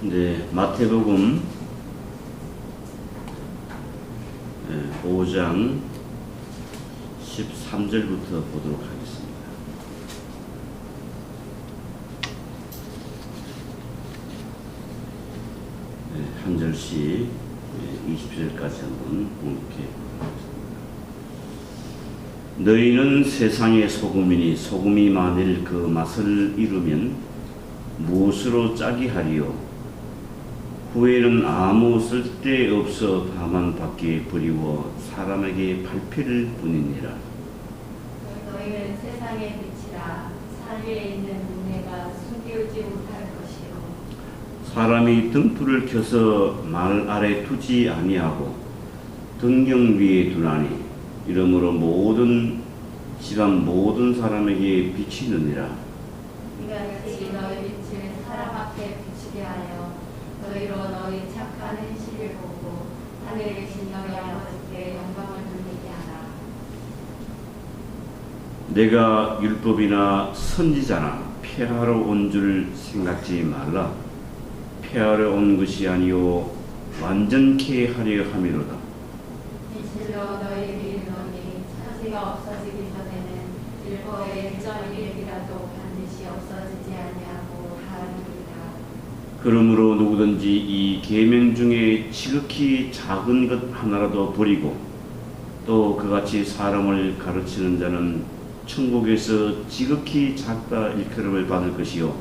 네, 마태복음 5장 13절부터 보도록 하겠습니다. 한 절씩 20절까지 한번 봉독해 보겠습니다. 너희는 세상의 소금이니 소금이 만일 그 맛을 잃으면 무엇으로 짜게 하리요? 후에는 아무 쓸데없어 다만 밖에 버리워 사람에게 발필을 뿐이니라. 너희는 세상의 빛이라. 산 위에 있는 문해가 숨기우지 못할 것이요. 사람이 등불을 켜서 말 아래 두지 아니하고 등경 위에 두나니 이러므로 모든 집안 모든 사람에게 비치느니라. 이가 같이 너희 빛을 사람 앞에 비추게 하여 너희로 너희 착한 행실을 보고 하늘에 계신 너희 아버지께 영광을 돌리게 하라. 내가 율법이나 선지자나 폐하러 온 줄 생각지 말라. 폐하러 온 것이 아니요 완전케 하려 함이로다. 진실로 너희에게 이르노니 차지가 없어지기 전에는 율법의 1.1일이라도 반드시 없어지지 아니하고 하리라. 그러므로 누구든지 이 계명 중에 지극히 작은 것 하나라도 버리고 또 그같이 사람을 가르치는 자는 천국에서 지극히 작다 일컬음을 받을 것이요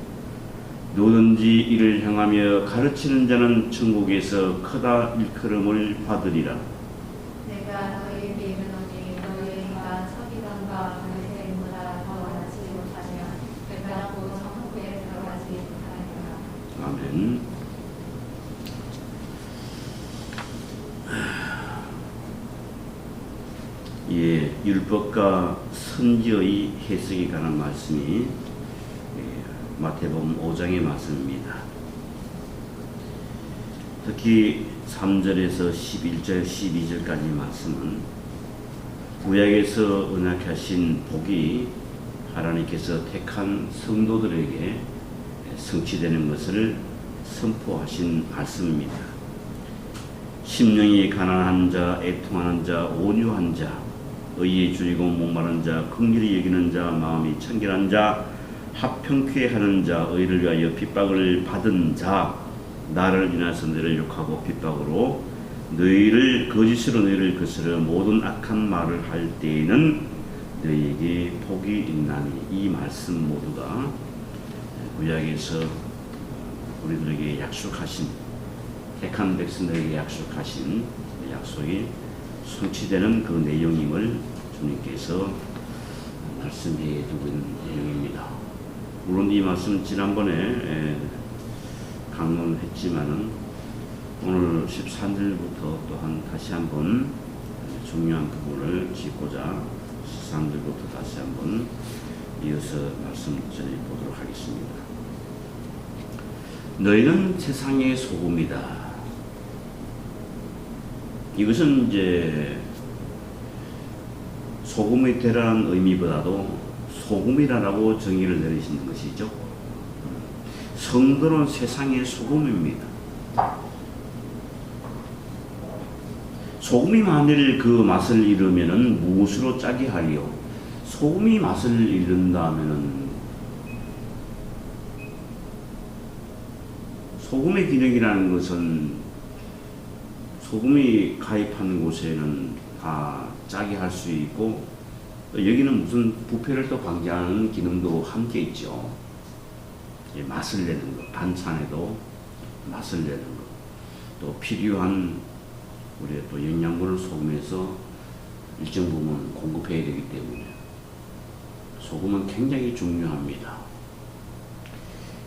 누구든지 이를 향하며 가르치는 자는 천국에서 크다 일컬음을 받으리라. 내가 너희에게 이르노니 너희가 서기관과 바리새인보다 더 원하지 못하면 결단코 천국에 들어가지 못하리라. 아멘. 예, 율법과 선지의 해석에 관한 말씀이 마태복음 5장의 말씀입니다. 특히 3절에서 11절, 12절까지 말씀은 구약에서 언약하신 복이 하나님께서 택한 성도들에게 성취되는 것을 선포하신 말씀입니다. 심령이 가난한 자, 애통하는 자, 온유한 자, 의에 줄이고 목마른 자, 긍휼히 여기는 자, 마음이 청결한 자, 합평케 하는 자, 의를 위하여 핍박을 받은 자, 나를 인하여서 너희를 욕하고 핍박으로 너희를 거짓으로 너희를 거스려 모든 악한 말을 할 때에는 너희에게 복이 있나니. 이 말씀 모두가 구약에서 우리들에게 약속하신, 택한 백성들에게 약속하신 약속이 성취되는 그 내용임을 주님께서 말씀해 두고 있는 내용입니다. 물론 이 말씀 지난번에 강론했지만은 오늘 13절부터 또한 다시 한번 중요한 부분을 짚고자 13절부터 다시 한번 이어서 말씀 전해보도록 하겠습니다. 너희는 세상의 소금이다. 이것은 이제 소금이 되라는 의미보다도 소금이라고 정의를 내리시는 것이죠. 성도는 세상의 소금입니다. 소금이 만일 그 맛을 잃으면은 무엇으로 짜게 하리요? 소금이 맛을 잃는다면은 소금의 기능이라는 것은 소금이 가입하는 곳에는 다 짜게 할 수 있고 여기는 무슨 부패를 또 방지하는 기능도 함께 있죠. 맛을 내는 것, 반찬에도 맛을 내는 것, 또 필요한 우리의 또 영양분을 소금에서 일정 부분 공급해야 되기 때문에 소금은 굉장히 중요합니다.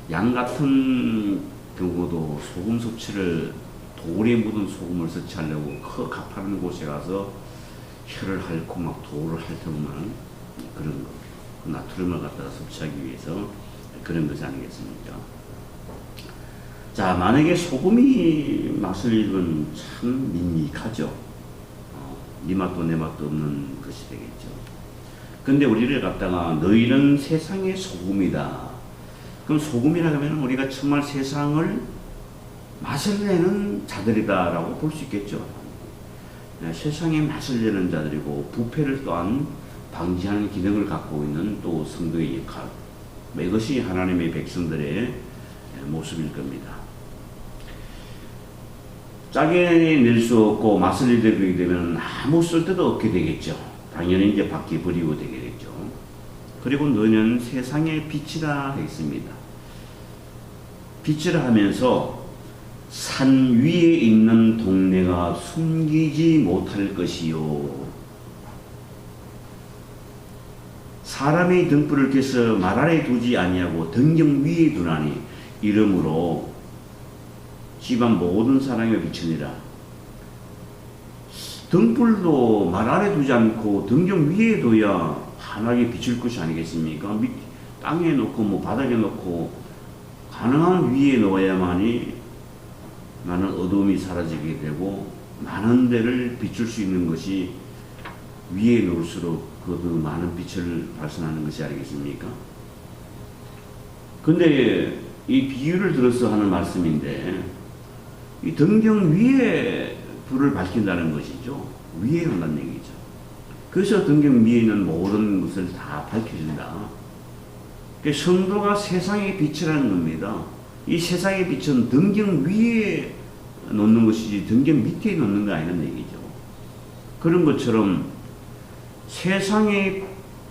양 같은 경우도 소금 섭취를 돌에 묻은 소금을 섭취하려고 그 가파른 곳에 가서 혀를 핥고 막 돌을 핥으면 그런 거, 그 나트륨을 갖다가 섭취하기 위해서 그런 것이 아니겠습니까? 자, 만약에 소금이 맛을 잃으면 참 밋밋하죠. 네 맛도 내 맛도 없는 것이 되겠죠. 근데 우리를 갖다가 너희는 세상의 소금이다. 그럼 소금이라 하면 우리가 정말 세상을 맛을 내는 자들이다라고 볼 수 있겠죠. 세상에 맛을 내는 자들이고 부패를 또한 방지하는 기능을 갖고 있는 또 성도의 역할, 이것이 하나님의 백성들의 모습일 겁니다. 짜게 낼 수 없고 맛을 내게 되면 아무 쓸데도 없게 되겠죠. 당연히 이제 밖에 버리고 되게 되죠. 그리고 너는 세상의 빛이라 했습니다. 빛이라 하면서 산 위에 있는 동네가 숨기지 못할 것이요. 사람의 등불을 켜서 말 아래 두지 아니하고 등경 위에 두나니 이러므로 집안 모든 사람의 빛이니라. 등불도 말 아래 두지 않고 등경 위에 둬야 환하게 비출 것이 아니겠습니까? 땅에 놓고 뭐 바닥에 놓고 가능한 위에 놓아야만이 많은 어둠이 사라지게 되고 많은 데를 비출 수 있는 것이 위에 놓을수록 그 많은 빛을 발산하는 것이 아니겠습니까? 근데 이 비유를 들어서 하는 말씀인데 이 등경 위에 불을 밝힌다는 것이죠. 위에 한다는 얘기죠. 그래서 등경 위에 있는 모든 것을 다 밝혀진다. 그러니까 성도가 세상의 빛이라는 겁니다. 이 세상의 빛은 등경 위에 놓는 것이지 등경 밑에 놓는 거 아니라는 얘기죠. 그런 것처럼 세상의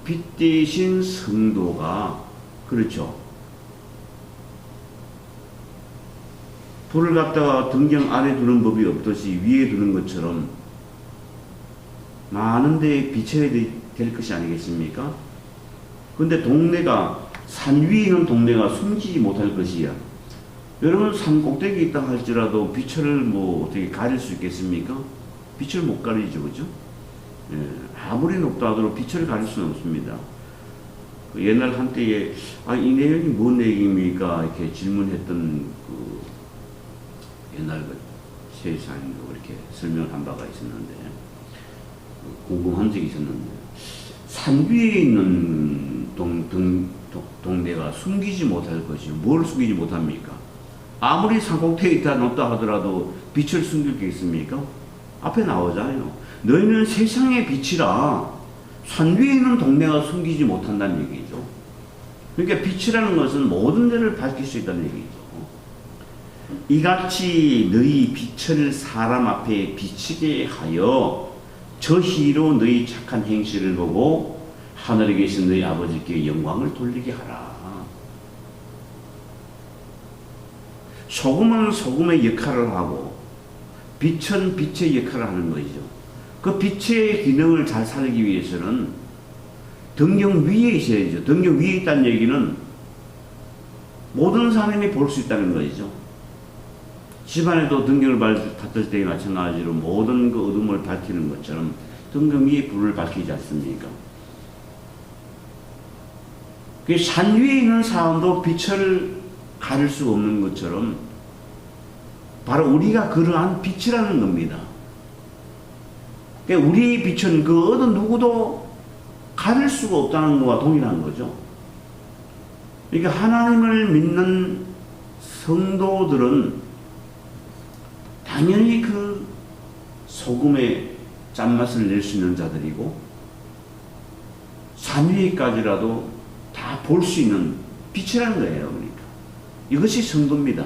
빛 대신 성도가 그렇죠. 불을 갖다가 등경 아래 두는 법이 없듯이 위에 두는 것처럼 많은 데에 비춰야 될 것이 아니겠습니까? 근데 동네가 산 위에 있는 동네가 숨지지 못할 것이야. 여러분 산 꼭대기에 있다 할지라도 빛을 뭐 어떻게 가릴 수 있겠습니까? 빛을 못 가리죠, 그죠? 예, 아무리 높다 하더라도 빛을 가릴 수는 없습니다. 그 옛날 한때에 이 내용이 뭔 내용입니까? 이렇게 질문했던 그 옛날 그 세상으로 이렇게 설명한 바가 있었는데 궁금한 적이 있었는데 산 위에 있는 동네가 숨기지 못할 것이 뭘 숨기지 못합니까? 아무리 산 꼭대기에 있다 높다 하더라도 빛을 숨길 게 있습니까? 앞에 나오잖아요. 너희는 세상의 빛이라 산 위에 있는 동네가 숨기지 못한다는 얘기죠. 그러니까 빛이라는 것은 모든 데를 밝힐 수 있다는 얘기죠. 이같이 너희 빛을 사람 앞에 비치게 하여 저희로 너희 착한 행실을 보고 하늘에 계신 너희 아버지께 영광을 돌리게 하라. 소금은 소금의 역할을 하고 빛은 빛의 역할을 하는 것이죠. 그 빛의 기능을 잘 살기 위해서는 등경 위에 있어야죠. 등경 위에 있다는 얘기는 모든 사람이 볼 수 있다는 것이죠. 집안에도 등경을 탔을 때에 마찬가지로 모든 그 어둠을 밝히는 것처럼 등경 위에 불을 밝히지 않습니까? 그 산 위에 있는 사람도 빛을 가릴 수 없는 것처럼 바로 우리가 그러한 빛이라는 겁니다. 그러니까 우리의 빛은 그 어떤 누구도 가릴 수가 없다는 것과 동일한 거죠. 그러니까 하나님을 믿는 성도들은 당연히 그 소금의 짠맛을 낼 수 있는 자들이고 산 위에까지라도 다 볼 수 있는 빛이라는 거예요. 그러니까 이것이 성도입니다.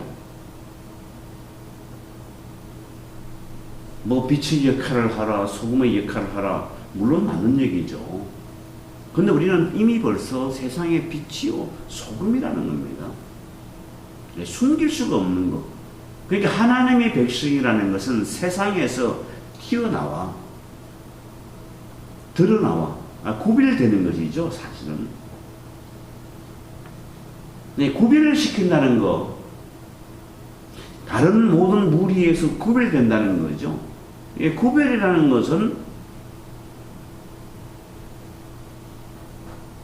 뭐 빛의 역할을 하라, 소금의 역할을 하라, 물론 맞는 얘기죠. 근데 우리는 이미 벌써 세상의 빛이요 소금이라는 겁니다. 숨길 수가 없는 것. 그러니까 하나님의 백성이라는 것은 세상에서 튀어나와 드러나와 구별되는 것이죠. 사실은 구별을 시킨다는 거, 다른 모든 무리에서 구별된다는 거죠. 구별이라는 것은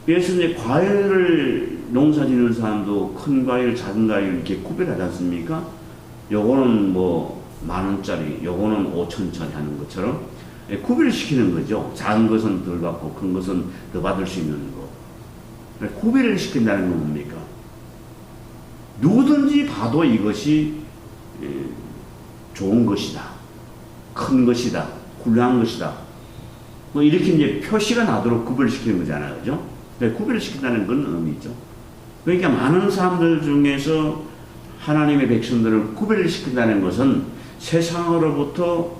그래서 이제 과일을 농사 짓는 사람도 큰 과일, 작은 과일 이렇게 구별하지 않습니까? 요거는 뭐 10,000원짜리, 요거는 5,000원짜리 하는 것처럼 구별을 시키는 거죠. 작은 것은 덜 받고 큰 것은 더 받을 수 있는 거. 구별을 시킨다는 건 뭡니까? 누구든지 봐도 이것이 좋은 것이다, 큰 것이다, 훌륭한 것이다. 뭐 이렇게 이제 표시가 나도록 구별시키는 거잖아요, 그죠? 구별을 시킨다는 건 의미죠. 그러니까 많은 사람들 중에서 하나님의 백성들을 구별을 시킨다는 것은 세상으로부터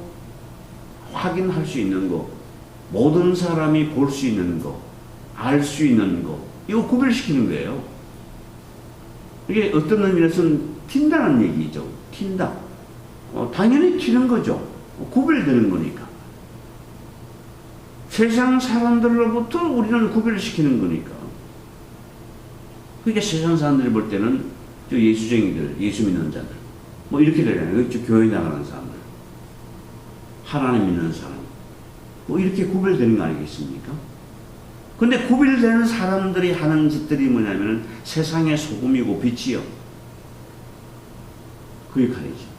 확인할 수 있는 것, 모든 사람이 볼 수 있는 것, 알 수 있는 것, 이거 구별시키는 거예요. 이게 어떤 의미에서는 튄다는 얘기죠. 튄다. 당연히 튀는 거죠. 구별되는 거니까. 세상 사람들로부터 우리는 구별시키는 거니까. 그러니까 세상 사람들이 볼 때는 저 예수쟁이들, 예수 믿는 자들, 뭐 이렇게 되잖아요. 교회 나가는 사람들, 하나님 믿는 사람, 뭐 이렇게 구별되는 거 아니겠습니까? 근데 구별되는 사람들이 하는 짓들이 뭐냐면 세상의 소금이고 빛이요. 그 역할이죠.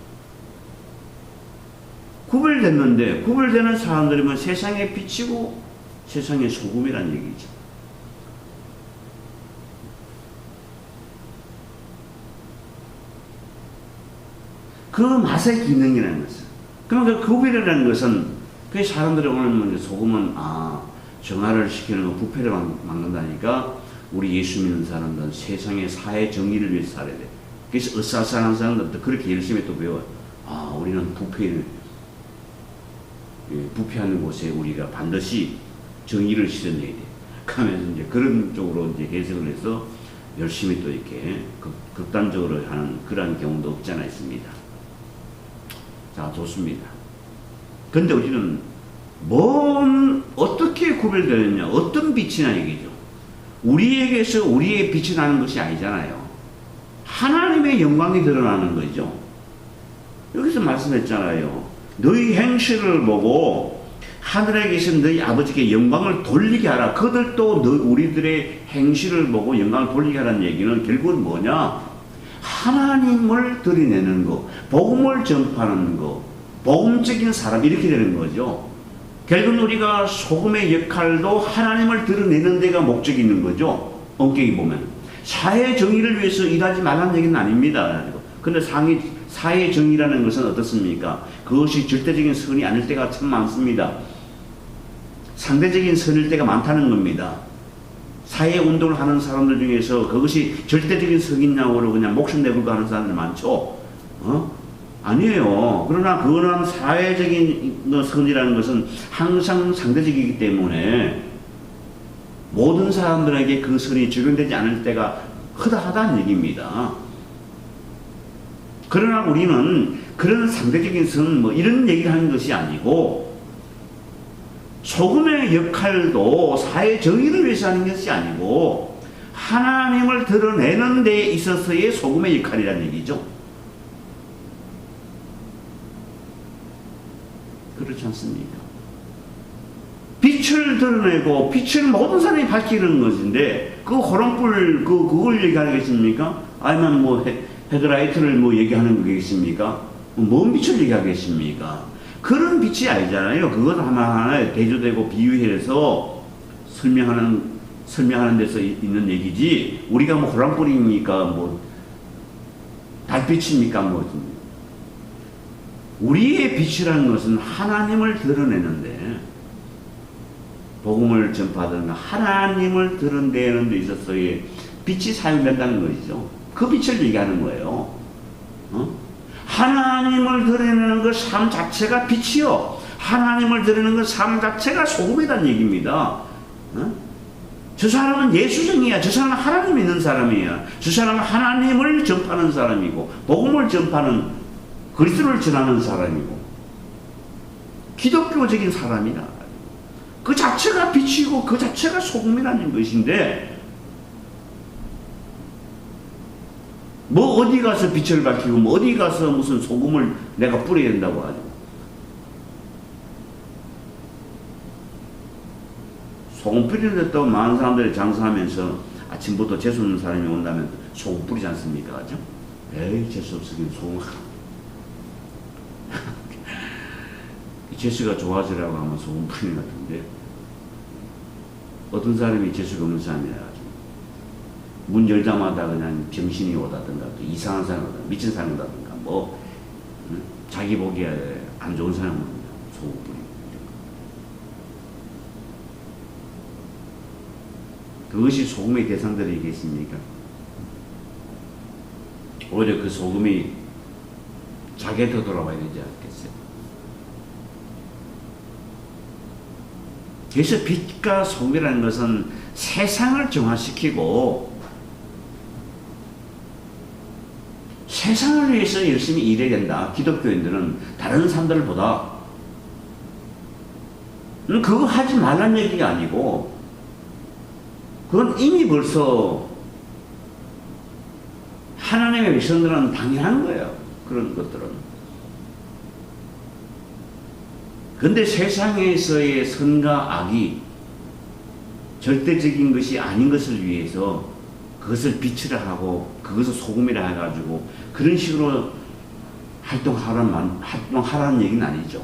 구별됐는데 구별되는 사람들이면 세상의 빛이고 세상의 소금이란 얘기죠. 그 맛의 기능이라는 것은. 그러면 그 구별이라는 것은 그 사람들이 오늘 소금은 정화를 시키는 거, 부패를 막는다니까 우리 예수 믿는 사람들은 세상의 사회 정의를 위해서 살아야 돼. 그래서 으쌰으쌰한 사람들도 그렇게 열심히 또 배워요. 우리는 부패하는 곳에 우리가 반드시 정의를 실현해야 돼. 그러면서 이제 그런 쪽으로 이제 해석을 해서 열심히 또 이렇게 극단적으로 하는 그런 경우도 없지 않아 있습니다. 자, 좋습니다. 근데 우리는 어떻게 구별되느냐, 어떤 빛이냐 얘기죠. 우리에게서 우리의 빛이 나는 것이 아니잖아요. 하나님의 영광이 드러나는 거죠. 여기서 말씀했잖아요. 너희 행실을 보고 하늘에 계신 너희 아버지께 영광을 돌리게 하라. 그들도 우리들의 행실을 보고 영광을 돌리게 하라는 얘기는 결국은 뭐냐? 하나님을 드러내는 거, 복음을 전파하는 거, 복음적인 사람, 이렇게 되는 거죠. 결국은 우리가 소금의 역할도 하나님을 드러내는 데가 목적이 있는 거죠. 엄격히 보면. 사회 정의를 위해서 일하지 말라는 얘기는 아닙니다. 근데 사회 정의라는 것은 어떻습니까? 그것이 절대적인 선이 아닐 때가 참 많습니다. 상대적인 선일 때가 많다는 겁니다. 사회 운동을 하는 사람들 중에서 그것이 절대적인 선이냐고 그냥 목숨 내걸고 하는 사람들 많죠. 아니에요. 그러나 그거는 사회적인 선이라는 것은 항상 상대적이기 때문에 모든 사람들에게 그 선이 적용되지 않을 때가 허다하다는 얘기입니다. 그러나 우리는 그런 상대적인 선, 이런 얘기를 하는 것이 아니고, 소금의 역할도 사회 정의를 위해서 하는 것이 아니고, 하나님을 드러내는 데 있어서의 소금의 역할이라는 얘기죠. 그렇지 않습니까? 빛을 드러내고, 빛을 모든 사람이 밝히는 것인데, 그 호롱불, 그걸 얘기하겠습니까? 아니면 헤드라이트를 얘기하는 거겠습니까? 뭔 빛을 얘기하겠습니까? 그런 빛이 아니잖아요. 그것 하나하나 대조되고 비유해서 설명하는 데서 있는 얘기지, 우리가 호랑불입니까? 달빛입니까? 우리의 빛이라는 것은 하나님을 드러내는데, 복음을 전파하든가 하나님을 드러내는 데 있어서의 빛이 사용된다는 것이죠. 그 빛을 얘기하는 거예요. 하나님을 드러내는 그 삶 자체가 빛이요. 하나님을 드러내는 그 삶 자체가 소금이라는 얘기입니다. 저 사람은 예수쟁이야. 저 사람은 하나님 믿는 사람이야. 저 사람은 하나님을 전파하는 사람이고, 복음을 전파하는, 그리스도를 전하는 사람이고, 기독교적인 사람이다. 그 자체가 빛이고 그 자체가 소금이라는 것인데, 어디 가서 빛을 밝히고 어디 가서 무슨 소금을 내가 뿌려야 된다고 하죠. 소금 뿌리는 데 많은 사람들이 장사하면서 아침부터 재수 없는 사람이 온다면 소금 뿌리지 않습니까? 그죠? 에이, 재수 없으면 소금. 재수가 좋아지라고 하면 소금 뿌리는 것 같은데, 어떤 사람이 재수가 없는 사람이라 문 열자마자 그냥 병신이 오다든가, 또 이상한 사람이 오다든가, 미친 사람이 오다든가, 자기 보기에 안 좋은 사람은 소금 뿌리고. 그것이 소금의 대상들이겠습니까? 오히려 그 소금이 자기한테 돌아와야 되지 않겠어요? 그래서 빛과 소금이라는 것은 세상을 정화시키고 세상을 위해서 열심히 일해야 된다. 기독교인들은 다른 사람들보다 그거 하지 말라는 얘기가 아니고 그건 이미 벌써 하나님의 백성들은 당연한 거예요. 그런 것들은. 그런데 세상에서의 선과 악이 절대적인 것이 아닌 것을 위해서 그것을 빛이라 하고 그것을 소금이라 해가지고 그런 식으로 활동하라는 얘기는 아니죠.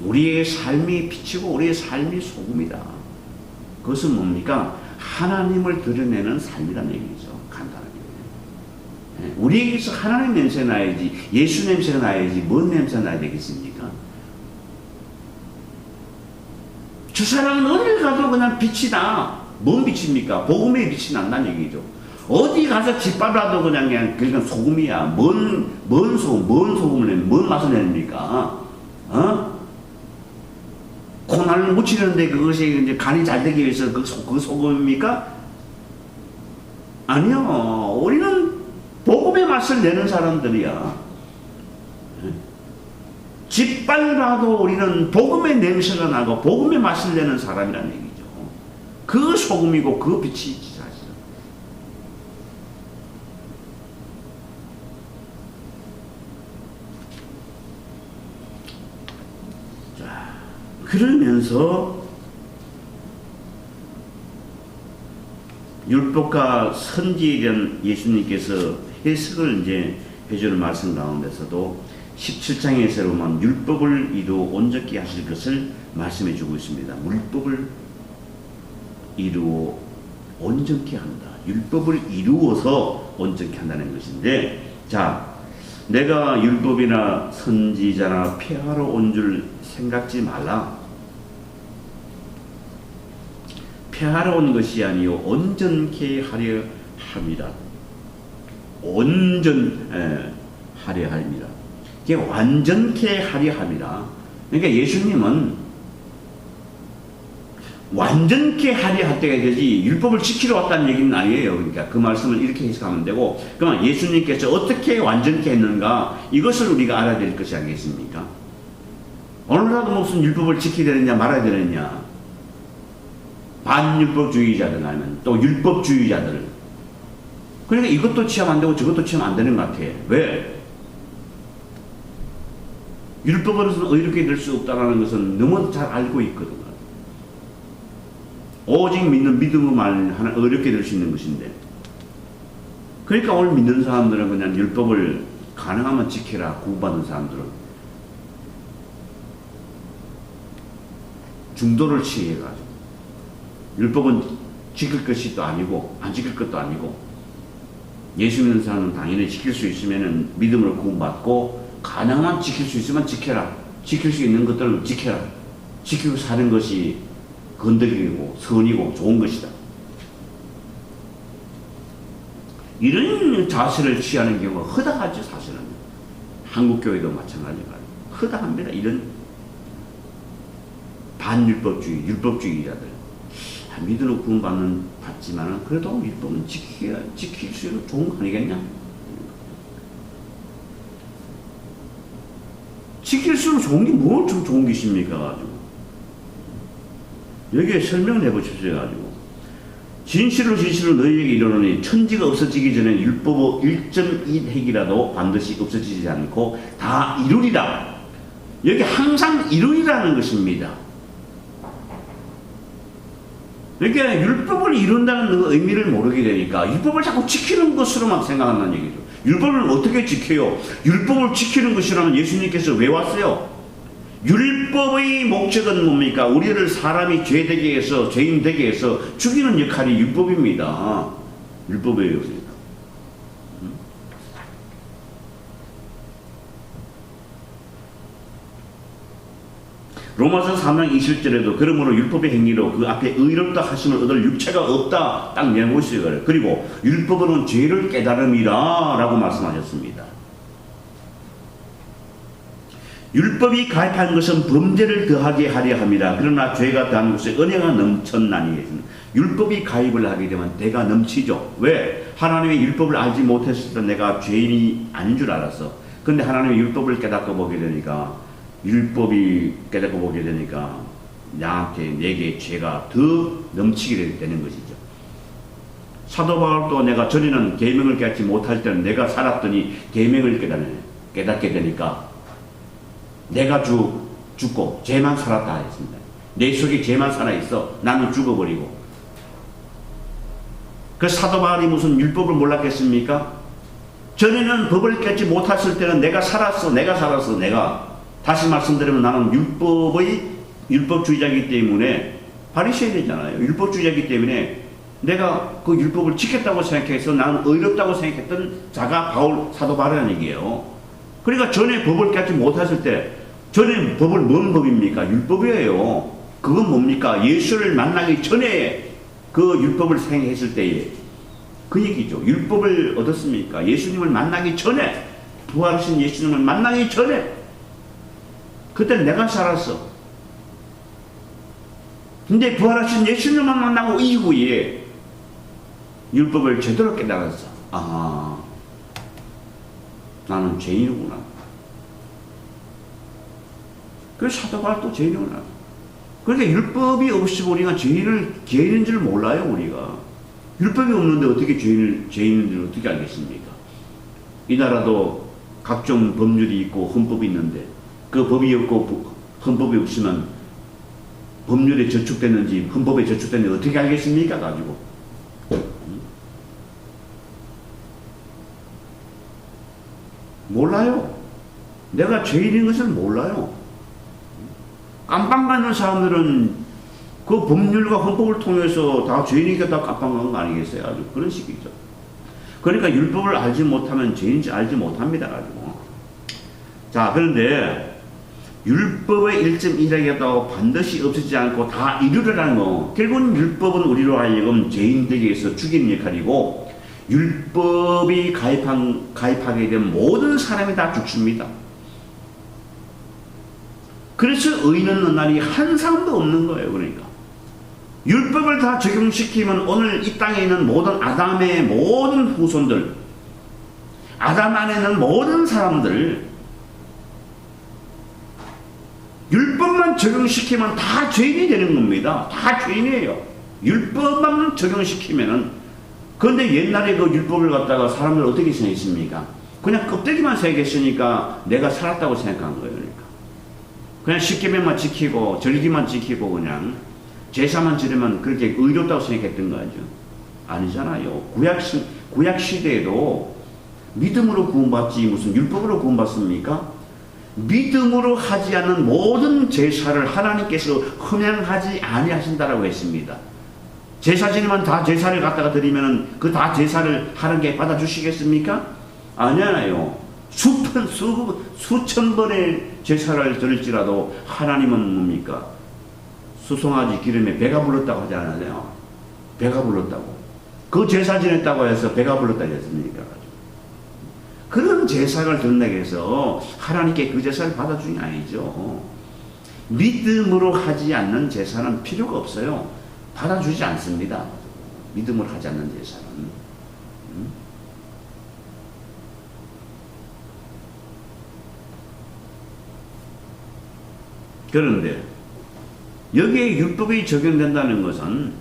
우리의 삶이 빛이고 우리의 삶이 소금이다. 그것은 뭡니까? 하나님을 드러내는 삶이라는 얘기죠. 간단하게. 우리에게서 하나님 냄새가 나야지, 예수 냄새가 나야지, 뭔 냄새가 나야 되겠습니까? 저 사람은 어딜 가도 그냥 빛이다. 뭔 빛입니까? 복음의 빛이 난다는 얘기죠. 어디 가서 짓밟아도 그냥 소금이야. 뭔 소금을 내는, 뭔 맛을 내닙니까? 콩알을 묻히는데 그것이 이제 간이 잘 되기 위해서 그 소금입니까? 아니요. 우리는 복음의 맛을 내는 사람들이야. 짓밟아도 우리는 복음의 냄새가 나고 복음의 맛을 내는 사람이라는 얘기죠. 그 소금이고 그 빛이지 사실. 자, 그러면서 율법과 선지에 대한 예수님께서 해석을 이제 해주는 말씀 가운데서도 17장에서 보면 율법을 이루어 온전케 하실 것을 말씀해 주고 있습니다. 율법을 이루어 온전케 한다. 율법을 이루어서 온전케 한다는 것인데, 자, 내가 율법이나 선지자나 폐하러 온 줄 생각지 말라. 폐하러 온 것이 아니요 온전케 하려 함이라. 하려 함이라. 이게 완전케 하려 함이라. 그러니까 예수님은 완전케 하려 할 때가 되지 율법을 지키러 왔다는 얘기는 아니에요. 그러니까 그 말씀을 이렇게 해석하면 되고, 그러면 예수님께서 어떻게 완전케 했는가 이것을 우리가 알아야 될 것이 아니겠습니까? 오늘라도 무슨 율법을 지켜야 되느냐 말아야 되느냐, 반율법주의자들 아니면 또 율법주의자들, 그러니까 이것도 취하면 안 되고 저것도 취하면 안 되는 것 같아. 왜? 율법으로서는 의롭게 될 수 없다는 것은 너무 잘 알고 있거든. 오직 믿는 믿음으로만 의롭게 될 수 있는 것인데, 그러니까 오늘 믿는 사람들은 그냥 율법을 가능하면 지켜라 구원받은 사람들은 중도를 취해가지고 율법은 지킬 것이 또 아니고 안 지킬 것도 아니고, 예수 믿는 사람은 당연히 지킬 수 있으면 믿음으로 구원받고 가능한 지킬 수 있으면 지켜라. 지킬 수 있는 것들은 지켜라. 지키고 사는 것이 건드리고 선이고 좋은 것이다. 이런 자세를 취하는 경우가 허다하죠. 사실은 한국교회도 마찬가지가 허다합니다. 이런 반율법주의, 율법주의자들. 믿음으로 구원받지만은 그래도 율법은 지킬수록 좋은 거 아니겠냐? 지킬수록 좋은 게 뭘 좀 좋은 게 있습니까? 가지고 여기에 설명을 해보십시오. 가지고 진실로 너희에게 이르노니 천지가 없어지기 전에 율법의 1.1핵이라도 반드시 없어지지 않고 다 이루리라. 여기 항상 이루리라는 것입니다. 그러니까 율법을 이룬다는 그 의미를 모르게 되니까 율법을 자꾸 지키는 것으로만 생각한다는 얘기죠. 율법을 어떻게 지켜요? 율법을 지키는 것이라면 예수님께서 왜 왔어요? 율법의 목적은 뭡니까? 우리를 사람이 죄되게 해서, 죄인 되게 해서 죽이는 역할이 율법입니다. 율법이에요. 로마서 3장 20절에도 그러므로 율법의 행위로 그 앞에 의롭다 하심을 얻을 육체가 없다 딱 내고 있어요. 그리고 율법으로는 죄를 깨달음이라 라고 말씀하셨습니다. 율법이 가입한 것은 범죄를 더하게 하려 함이라. 그러나 죄가 더한 것에 은혜가 넘쳤나니. 율법이 가입을 하게 되면 내가 넘치죠. 왜? 하나님의 율법을 알지 못했을 때 내가 죄인이 아닌 줄 알았어. 근데 하나님의 율법을 깨닫고 보게 되니까, 율법이 깨닫고 보게 되니까 내게 죄가 더 넘치게 되는 것이죠. 사도 바울도 내가 전에는 계명을 깨닫지 못할 때는 내가 살았더니 계명을 깨닫게 되니까 내가 죽고 죄만 살았다 했습니다. 내 속에 죄만 살아있어. 나는 죽어버리고. 그 사도 바울이 무슨 율법을 몰랐겠습니까? 전에는 법을 깨지 못했을 때는 내가 살았어. 다시 말씀드리면 나는 율법주의자이기 때문에 바리새인이잖아요. 율법주의자이기 때문에 내가 그 율법을 지켰다고 생각해서 나는 의롭다고 생각했던 자가 사도 바울이라는 얘기예요. 그러니까 전에 법을 깨지 못했을 때, 전에 법을 뭔 법입니까? 율법이에요. 그건 뭡니까? 예수를 만나기 전에 그 율법을 생각했을 때에 그 얘기죠. 율법을 얻었습니까? 예수님을 만나기 전에, 부활하신 예수님을 만나기 전에, 그때 내가 살았어. 근데 부활하신 예수님을 만나고 이후에 율법을 제대로 깨달았어. 아, 나는 죄인이구나. 그래서 사도 바울도 죄인이구나. 그러니까 율법이 없이 우리가 죄인인 줄 몰라요, 우리가. 율법이 없는데 어떻게 죄인인 줄 어떻게 알겠습니까? 이 나라도 각종 법률이 있고 헌법이 있는데 그 법이 없고 헌법이 없으면 법률에 저축됐는지 헌법에 저축됐는지 어떻게 알겠습니까? 가지고. 몰라요. 내가 죄인인 것을 몰라요. 깜빵 가는 사람들은 그 법률과 헌법을 통해서 다 죄인이니까 다 깜빵 가는 거 아니겠어요? 아주 그런 식이죠. 그러니까 율법을 알지 못하면 죄인인지 알지 못합니다. 가지고. 자, 그런데 율법의 1.1이라고 반드시 없애지 않고 다 이루려라는 거. 결국은 율법은 우리로 하여금 죄인 되게 해서 죽이는 역할이고, 율법이 가입하게 되면 모든 사람이 다 죽습니다. 그래서 의인은 날이 한 사람도 없는 거예요. 그러니까 율법을 다 적용시키면 오늘 이 땅에 있는 모든 아담의 모든 후손들, 아담 안에 있는 모든 사람들, 율법만 적용시키면 다 죄인이 되는 겁니다. 다 죄인이에요. 율법만 적용시키면은. 그런데 옛날에 그 율법을 갖다가 사람들 어떻게 생각했습니까? 그냥 껍데기만 생각했으니까 내가 살았다고 생각한 거예요. 그러니까 그냥 십계명만 지키고 절기만 지키고 그냥 제사만 지르면 그렇게 의롭다고 생각했던 거죠. 아니잖아요. 구약 시대에도 믿음으로 구원받지 무슨 율법으로 구원받습니까? 믿음으로 하지 않는 모든 제사를 하나님께서 흠양하지 아니하신다라고 했습니다. 제사 지르면 다 제사를 갖다가 드리면 그 다 제사를 하나님께 받아주시겠습니까? 아니잖아요. 수천 번의 제사를 드릴지라도 하나님은 뭡니까? 수송아지 기름에 배가 불렀다고 하지 않았나요? 배가 불렀다고. 그 제사 지냈다고 해서 배가 불렀다고 했습니까? 그런 제사를 드린다고 해서 하나님께 그 제사를 받아주는 게 아니죠. 믿음으로 하지 않는 제사는 필요가 없어요. 받아주지 않습니다. 믿음으로 하지 않는 제사는. 그런데 여기에 율법이 적용된다는 것은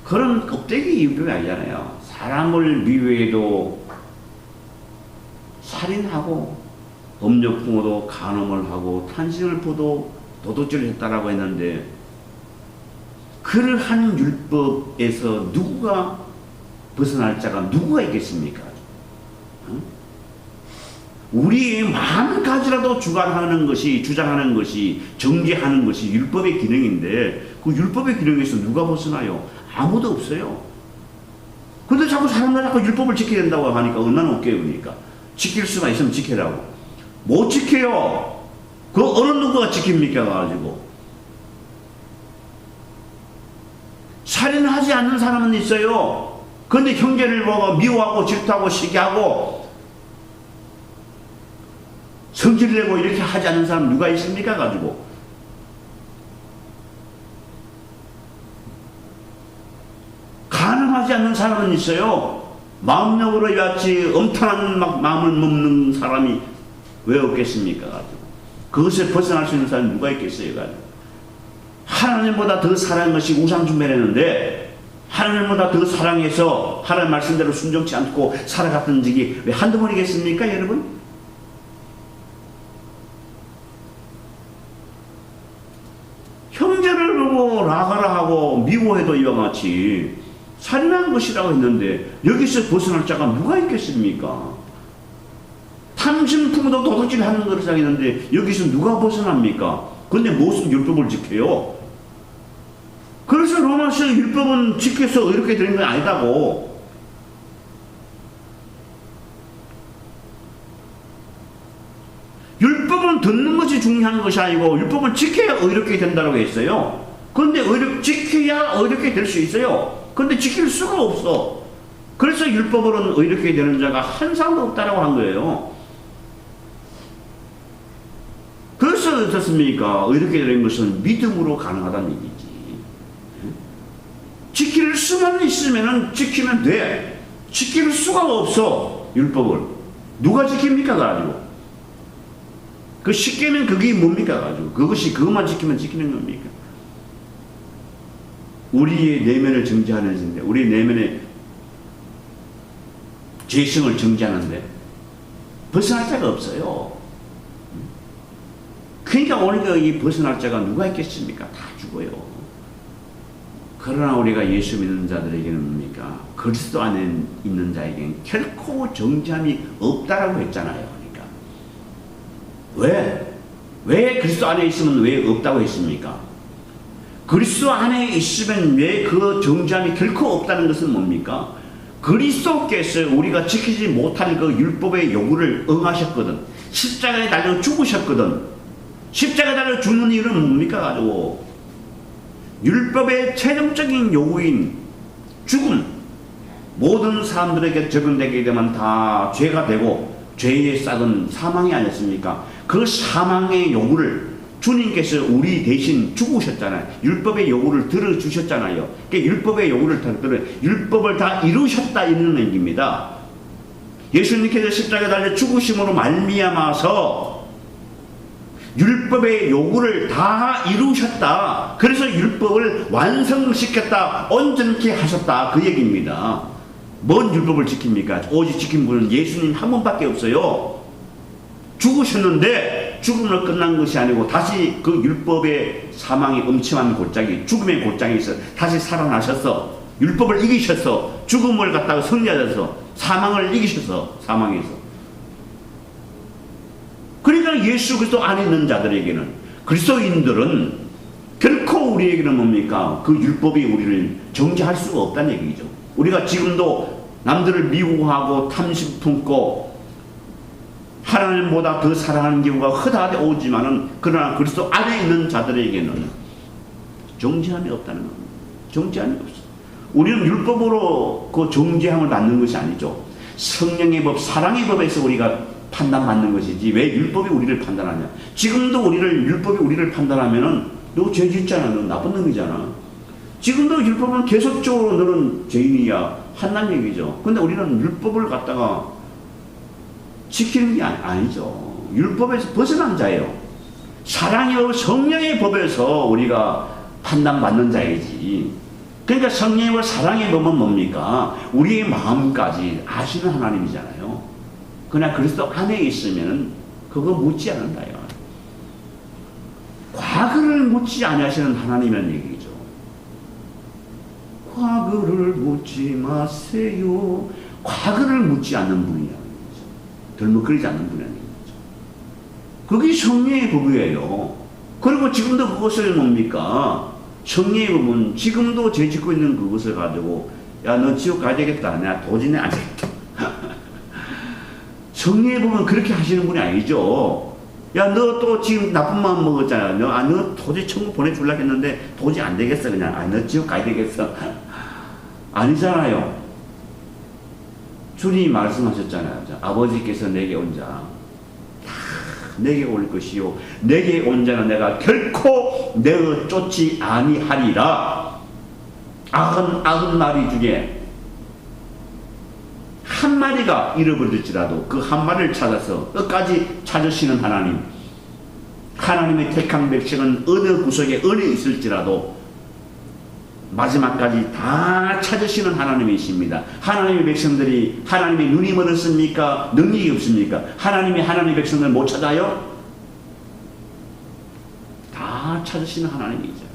그런 껍데기 율법이 아니잖아요. 사람을 미워해도 살인하고 법력풍어도 간음을 하고 탄신을 포도 도둑질을 했다라고 했는데, 그러한 율법에서 누구가 벗어날 자가 누구가 있겠습니까? 우리의 마음까지라도 주장하는 것이 정죄하는 것이 율법의 기능인데, 그 율법의 기능에서 누가 벗어나요? 아무도 없어요. 근데 자꾸 사람들 자꾸 율법을 지켜야 된다고 하니까 얼마나 웃겨요. 그러니까 지킬 수가 있으면 지켜라고. 못 지켜요. 그 어느 누구가 지킵니까? 가지고 살인하지 않는 사람은 있어요. 그런데 형제를 보고 미워하고 질투하고 시기하고 성질 내고 이렇게 하지 않는 사람 누가 있습니까? 가지고 가능하지 않는 사람은 있어요. 마음력으로 이같이 엄청난 마음을 먹는 사람이 왜 없겠습니까? 가지고 그것에 벗어날 수 있는 사람이 누가 있겠어요? 가지고 하나님보다 더 사랑한 것이 우상숭배라는데 하나님보다 더 사랑해서 하나님 말씀대로 순종치 않고 살아갔던 적이 왜 한두 번이겠습니까, 여러분? 형제를 보고 라가라 하고 미워해도 이와 같이 살인한 것이라고 했는데 여기서 벗어날 자가 누가 있겠습니까? 탐심 품어도 도둑질 하는 것이라고 했는데 여기서 누가 벗어납니까? 근데 무슨 율법을 지켜요? 그래서 로마서 율법은 지켜서 이렇게 되는 건 아니다고. 율법은 듣는 것이 중요한 것이 아니고 율법을 지켜야 의롭게 된다고 했어요. 그런데 지켜야 의롭게 될 수 있어요. 그런데 지킬 수가 없어. 그래서 율법으로는 의롭게 되는 자가 한 사람도 없다라고 한 거예요. 그래서 어떻습니까? 의롭게 되는 것은 믿음으로 가능하다는 얘기지. 지킬 수만 있으면 지키면 돼. 지킬 수가 없어. 율법을 누가 지킵니까? 가지고 그 십계명 그게 뭡니까? 가지고 그것만 지키면 지키는 겁니까? 우리의 내면을 정지하는 것인데, 우리 내면의 죄성을 정지하는데 벗어날 자가 없어요. 그러니까 우리가 이 벗어날 자가 누가 있겠습니까? 다 죽어요. 그러나 우리가 예수 믿는 자들에게는 뭡니까? 그리스도 안에 있는 자에게는 결코 정죄함이 없다라고 했잖아요. 그러니까 왜 그리스도 안에 있으면 왜 없다고 했습니까? 그리스도 안에 있으면 왜 그 정죄함이 결코 없다는 것은 뭡니까? 그리스도께서 우리가 지키지 못할 그 율법의 요구를 응하셨거든. 십자가에 달려 죽으셨거든. 십자가에 달려 죽는 이유는 뭡니까? 가지고 율법의 최종적인 요구인 죽음, 모든 사람들에게 적용되게 되면 다 죄가 되고 죄의 싹은 사망이 아니었습니까? 그 사망의 요구를 주님께서 우리 대신 죽으셨잖아요. 율법의 요구를 들어주셨잖아요. 그러니까 율법의 요구를 들어 율법을 다 이루셨다 이런 얘기입니다. 예수님께서 십자가에 달려 죽으심으로 말미암아서 율법의 요구를 다 이루셨다. 그래서 율법을 완성시켰다. 온전케 하셨다. 그 얘기입니다. 뭔 율법을 지킵니까? 오직 지킨 분은 예수님 한 분밖에 없어요. 죽으셨는데 죽음으로 끝난 것이 아니고 다시 그 율법의 사망의 엄침한 골짜기, 죽음의 골짜기에서 다시 살아나셔서 율법을 이기셔서 죽음을 갖다가 승리하셔서 사망을 이기셔서 사망에서. 그러니까 예수 그리스도 안에 있는 자들에게는, 그리스도인들은 결코 우리에게는 뭡니까? 그 율법이 우리를 정죄할 수가 없다는 얘기죠. 우리가 지금도 남들을 미워하고 탐심 품고 하나님보다 더 사랑하는 경우가 허다하게 오지만은, 그러나 그리스도 안에 있는 자들에게는 정죄함이 없다는 겁니다. 정죄함이 없어. 우리는 율법으로 그 정죄함을 받는 것이 아니죠. 성령의 법, 사랑의 법에서 우리가 판단받는 것이지 왜 율법이 우리를 판단하냐. 지금도 율법이 우리를 판단하면은 너 죄 짓잖아. 너 나쁜 놈이잖아. 지금도 율법은 계속적으로 너는 죄인이야 한다는 얘기죠. 근데 우리는 율법을 갖다가 지키는 게 아니죠. 율법에서 벗어난 자예요. 사랑의 성령의 법에서 우리가 판단받는 자이지. 그러니까 성령의 사랑의 법은 뭡니까? 우리의 마음까지 아시는 하나님이잖아요. 그러나 그리스도 안에 있으면 그거 묻지 않는다요. 과거를 묻지 않으시는 하나님이라는 얘기죠. 과거를 묻지 마세요. 과거를 묻지 않는 분이야. 덜먹거리지 않는 분이라는 얘기죠. 그게 성령의 법이에요. 그리고 지금도 그것을 뭡니까? 성령의 법은 지금도 죄 짓고 있는 그것을 가지고 야, 너 지옥 가야 되겠다. 내가 도진해 안 되겠다. 성령의 법은 그렇게 하시는 분이 아니죠. 야, 너 또 지금 나쁜 마음 먹었잖아. 너 도저히 천국 보내주려고 했는데 도저히 안 되겠어. 그냥. 너 지옥 가야 되겠어. 아니잖아요. 주님이 말씀하셨잖아요. 아버지께서 내게 온 자, 내게 올 것이요. 내게 온 자는 내가 결코 내어 쫓지 아니하리라. 90마리 중에 한 마리가 잃어버릴지라도 그 한 마리를 찾아서 끝까지 찾으시는 하나님, 하나님의 택한 백성은 어느 구석에 어디 있을지라도 마지막까지 다 찾으시는 하나님이십니다. 하나님의 백성들이 하나님의 눈이 멀었습니까? 능력이 없습니까? 하나님의 백성들 못 찾아요? 다 찾으시는 하나님이죠.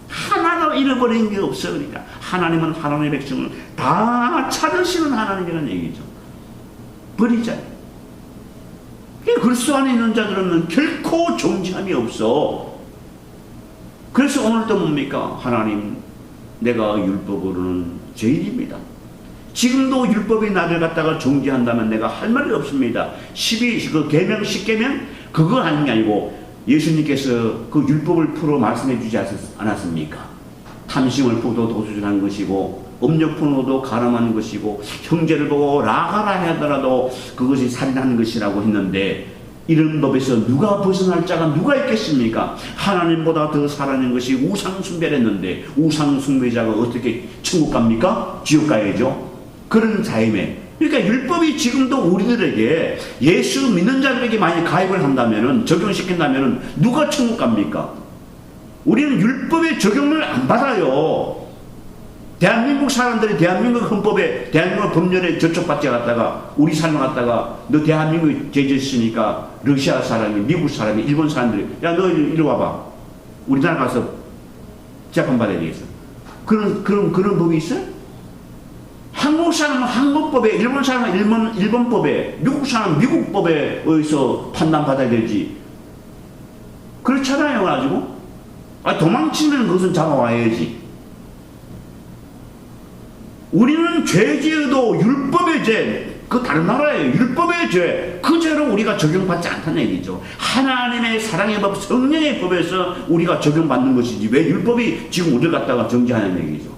하나도 잃어버린 게 없어. 그러니까 하나님은 하나님의 백성을 다 찾으시는 하나님이라는 얘기죠. 버리자. 그리스도 안에 있는 자들은 결코 정죄함이 없어. 그래서 오늘도 뭡니까? 하나님, 내가 율법으로는 죄인입니다. 지금도 율법이 나를 갖다가 정죄한다면 내가 할 말이 없습니다. 그 계명 10계명 그거 하는 게 아니고 예수님께서 그 율법을 풀어 말씀해 주지 않았습니까? 탐심을 보도 도수질한 것이고 음욕 분노도 가늠한 것이고 형제를 보고 라가라 하더라도 그것이 살인하는 것이라고 했는데 이런 법에서 누가 벗어날 자가 누가 있겠습니까? 하나님보다 더 살아낸 것이 우상 숭배를 했는데 우상 숭배자가 어떻게 천국 갑니까? 지옥 가야죠. 그런 자임에 그러니까 율법이 지금도 우리들에게 예수 믿는 자들에게 많이 가입을 한다면은 적용시킨다면은 누가 천국 갑니까? 우리는 율법의 적용을 안 받아요. 대한민국 사람들이 대한민국 헌법에 대한민국 법률에 저촉받지 갔다가 우리 삶을 갖다가 너 대한민국에 죄졌으니까 러시아 사람이 미국 사람이 일본 사람들이 야 너 이리 와봐 우리나라 가서 재판 받아야 되겠어. 그런 법이 있어요? 한국 사람은 한국법에 일본 사람은 일본법에 미국 사람은 미국법에 의해서 판단받아야 되지. 그렇잖아요. 가지고 도망치면 그것은 잡아와야지. 우리는 죄 지어도 율법의 죄, 그 다른 나라예요. 율법의 죄, 그 죄로 우리가 적용받지 않다는 얘기죠. 하나님의 사랑의 법, 성령의 법에서 우리가 적용받는 것이지 왜 율법이 지금 우리를 갖다가 정죄하는 얘기죠.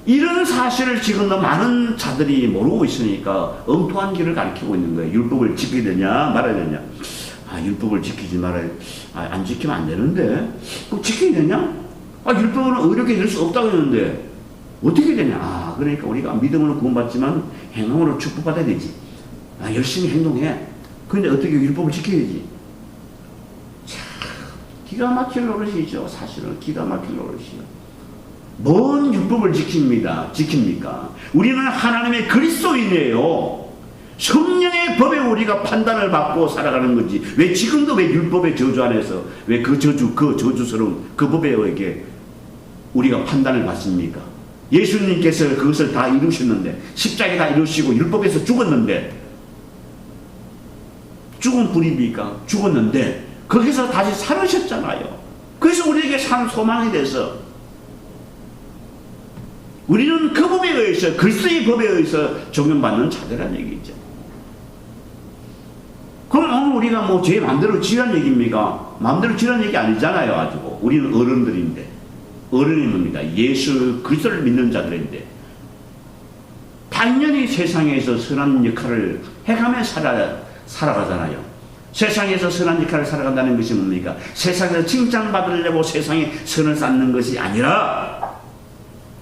이런 사실을 지금 많은 자들이 모르고 있으니까 엉뚱한 길을 가르치고 있는 거예요. 율법을 지켜야 되냐 말아야 되냐. 율법을 지키지 말아야 안 지키면 안 되는데 그거 지켜야 되냐? 율법은 의롭게 될 수 없다고 했는데 어떻게 되냐? 그러니까 우리가 믿음으로 구원받지만 행동으로 축복받아야 되지. 열심히 행동해. 그런데 어떻게 율법을 지켜야지. 참 기가 막힐 노릇이죠. 사실은 기가 막힐 노릇이요. 뭔 율법을 지킵니까? 우리는 하나님의 그리스도인이에요. 성령의 법에 우리가 판단을 받고 살아가는 거지. 왜 지금도 왜 율법의 저주 안에서 왜 그 저주스러운 그 법에 의해 우리가 판단을 받습니까? 예수님께서 그것을 다 이루셨는데 십자가에 다 이루시고 율법에서 죽었는데 죽은 불입니까? 죽었는데 거기서 다시 살으셨잖아요. 그래서 우리에게 산 소망이 돼서 우리는 그 법에 의해서 그리스도의 법에 의해서 적용받는 자들이라는 얘기죠. 그럼 오늘 우리가 제 마음대로 지으라는 얘기입니까? 마음대로 지으라는 얘기 아니잖아요. 가지고 우리는 어른들인데 어른입니다. 예수 그리스도를 믿는 자들인데 당연히 세상에서 선한 역할을 해가며 살아가잖아요. 세상에서 선한 역할을 살아간다는 것이 뭡니까? 세상에서 칭찬받으려고 세상에 선을 쌓는 것이 아니라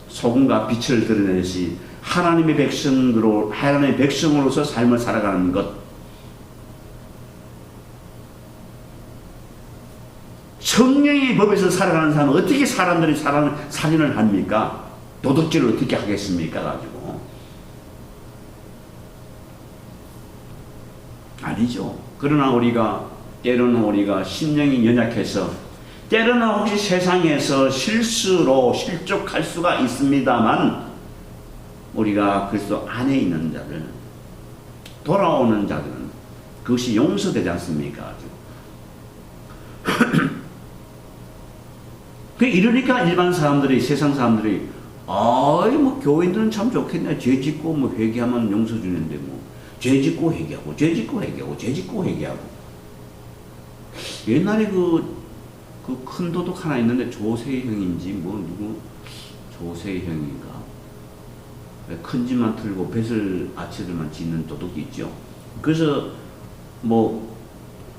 소금과 빛을 드러내듯이 하나님의 백성으로서 삶을 살아가는 것. 성령의 법에서 살아가는 사람은 어떻게 사람들이 살인을 합니까? 도둑질을 어떻게 하겠습니까? 가지고 아니죠. 그러나 때로는 우리가 심령이 연약해서 때로는 혹시 세상에서 실수로 실족할 수가 있습니다만 우리가 그리스도 안에 있는 자들 돌아오는 자들은 그것이 용서되지 않습니까? 이러니까 일반 사람들이 세상 사람들이 교인들은 참 좋겠네. 죄 짓고 회개하면 용서 주는데 죄 짓고 회개하고 죄 짓고 회개하고 죄 짓고 회개하고 옛날에 그 큰 도둑 하나 있는데 조세형인지 뭐 누구 조세형인가 큰 집만 틀고 뱃을 아치들만 짓는 도둑이 있죠. 그래서 뭐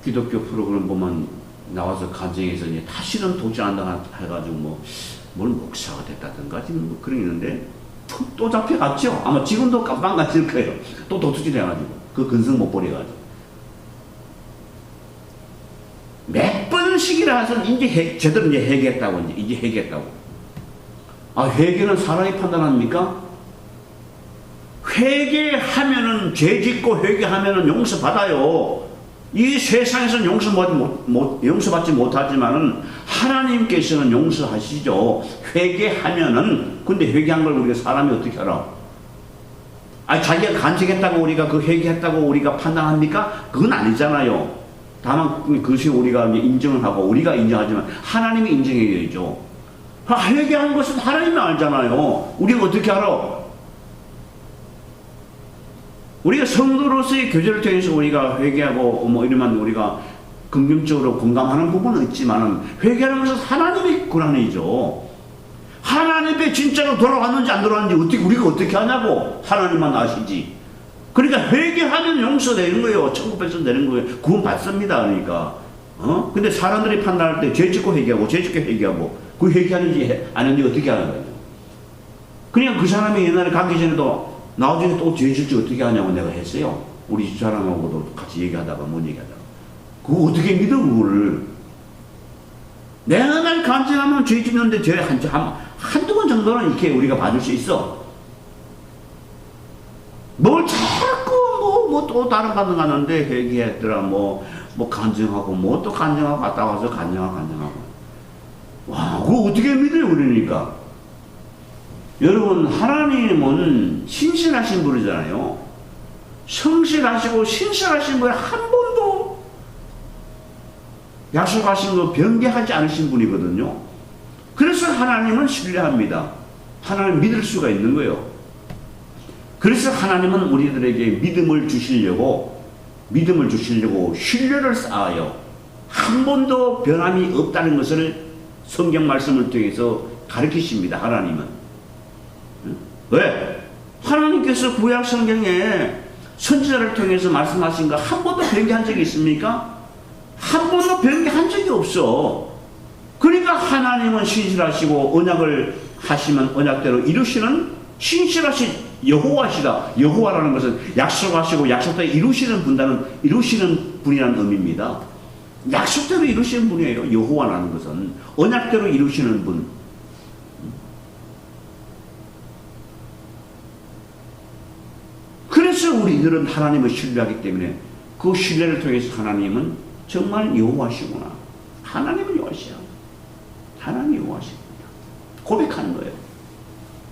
기독교 프로그램 보면 나와서 간증해서 이제 다시는 도주 안 당하 해가지고 뭘 목사가 됐다든가 지금 뭐 그런 게 있는데 또 잡혀갔죠. 아마 지금도 깜빵 갔을 거예요. 또 도둑질 해가지고 그 근성 못 버려가지고 몇 번씩이나 해서 이제 제대로 이제 회개했다고 이제 회개했다고. 아 회개는 사람이 판단합니까? 회개하면은 죄 짓고 회개하면은 용서받아요. 이 세상에서는 용서받지 못하지만은 하나님께서는 용서하시죠. 회개하면은. 근데 회개한 걸 우리가 사람이 어떻게 알아? 아 자기가 간증했다고 우리가 그 회개했다고 우리가 판단합니까? 그건 아니잖아요. 다만 그것이 우리가 인정을 하고 우리가 인정하지만 하나님이 인정해야죠. 회개한 것은 하나님이 알잖아요. 우리가 어떻게 알아? 우리가 성도로서의 교제를 통해서 우리가 회개하고 뭐 이러면 우리가 긍정적으로 공감하는 부분은 있지만은 회개하는 것은 하나님의 권한이죠. 하나님께 진짜로 돌아왔는지 안 돌아왔는지 우리가 어떻게 하냐고. 하나님만 아시지. 그러니까 회개하면 용서되는 거예요. 천국 백성되는 거예요. 구원 받습니다. 그러니까 근데 사람들이 판단할 때 죄 짓고 회개하고 죄 짓고 회개하고 그 회개하는지 안 하는지 어떻게 하는 거예요. 그냥 그 사람이 옛날에 가기 전에도 나중에 또 죄 질지 어떻게 하냐고 내가 했어요. 우리 집 사람하고도 같이 얘기하다가 뭔 얘기하다가 그거 어떻게 믿어 그거를. 맨날 간증하면 죄 짓는데 죄 한두 번 정도는 이렇게 우리가 봐줄 수 있어. 뭘 자꾸 뭐 또 다른 반응 하는데 회개했더라 뭐 간증하고 뭐 또 간증하고 갔다 와서 간증하고 와 그거 어떻게 믿어요 그러니까. 여러분 하나님은 신실하신 분이잖아요. 성실하시고 신실하신 분이 한 번도 약속하신 거 변개하지 않으신 분이거든요. 그래서 하나님은 신뢰합니다. 하나님 믿을 수가 있는 거예요. 그래서 하나님은 우리들에게 믿음을 주시려고 신뢰를 쌓아요. 한 번도 변함이 없다는 것을 성경 말씀을 통해서 가르치십니다. 하나님은. 왜? 하나님께서 구약 성경에 선지자를 통해서 말씀하신 거 한 번도 변개한 적이 있습니까? 한 번도 변개한 적이 없어. 그러니까 하나님은 신실하시고 언약을 하시면 언약대로 이루시는 신실하신 여호와시다. 여호와라는 것은 약속하시고 약속대로 이루시는 분이라는 의미입니다. 약속대로 이루시는 분이에요. 여호와라는 것은 언약대로 이루시는 분. 그래서 우리들은 하나님을 신뢰하기 때문에 그 신뢰를 통해서 하나님은 정말 여호와시구나. 하나님은 여호와시야. 하나님이 여호와십니다. 고백하는 거예요.